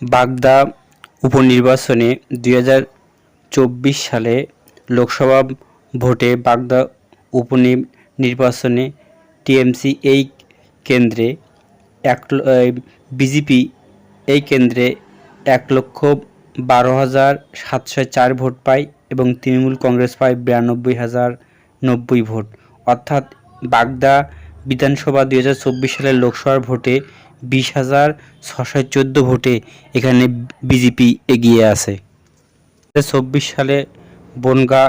বাগদা উপনির্বাচনে 2024 সালে লোকসভা ভোটে বাগদা উপনির্বাচনে টিএমসি এই কেন্দ্রে বিজেপি এই কেন্দ্রে 1,12,704 ভোট পায় এবং তৃণমূল কংগ্রেস পায় 92,090 ভোট। অর্থাৎ বাগদা বিধানসভা 2024 সালের লোকসভার ভোটে 20,614 ভোটে এখানে বিজেপি এগিয়ে আছে। 2024 সালে বনগাঁ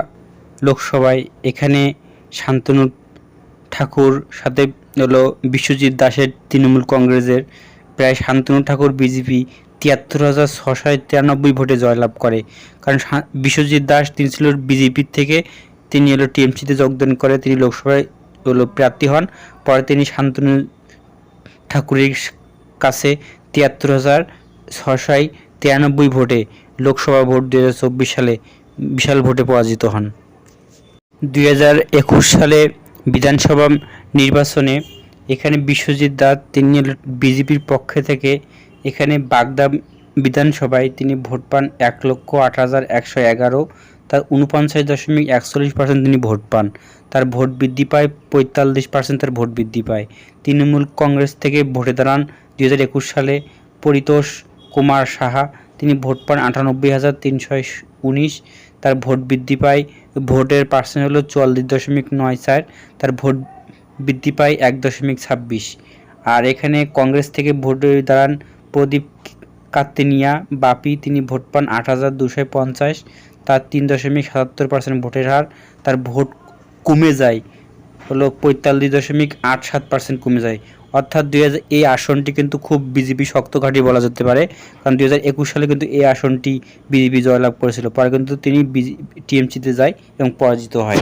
লোকসভায় এখানে শান্তনু ঠাকুর সাথে হলো বিশ্বজিৎ দাসের তৃণমূল কংগ্রেসের প্রায় শান্তনু ঠাকুর বিজেপি 73,693 ভোটে জয়লাভ করে। কারণ বিশ্বজিৎ দাস তিনি ছিল বিজেপির থেকে, তিনি হলো টিএমসিতে যোগদান করে, তিনি লোকসভায় হলো প্রার্থী হন। পরে তিনি শান্তনু ঠাকুরের কাছে 73,693 ভোটে লোকসভা ভোট 2024 সালে বিশাল ভোটে পরাজিত হন। 2021 সালে বিধানসভা নির্বাচনে এখানে বিশ্বজিৎ দাস তিনি বিজেপির পক্ষে থেকে এখানে বাগদা বিধানসভায় তিনি ভোট পান 1,08,111, তার 49.41% তিনি ভোট পান। তার ভোট বৃদ্ধি পায় 45%, তার ভোট বৃদ্ধি পায়। তৃণমূল কংগ্রেস থেকে ভোটে দাঁড়ান 2021 সালে পরিতোষ কুমার সাহা, তিনি ভোট পান 98,319, তার ভোট বৃদ্ধি পায়, ভোটের পার্সেন্ট হলো 44.94, তার ভোট বৃদ্ধি পায় 1.26। আর এখানে কংগ্রেস থেকে ভোটে দাঁড়ান প্রদীপ কাত্তিনিয়া বাপি, তিনি ভোট পান 8,250, তার 3.77% ভোটের হার। তার ভোট কমে যায় হলো 45.87% কমে যায়। অর্থাৎ এই আসনটি কিন্তু খুব বিজেপি শক্ত ঘাঁটি বলা যেতে পারে, কারণ 2021 সালে কিন্তু এই আসনটি বিজেপি জয়লাভ করেছিল। পরে কিন্তু তিনি টিএমসিতে যায় এবং পরাজিত হয়।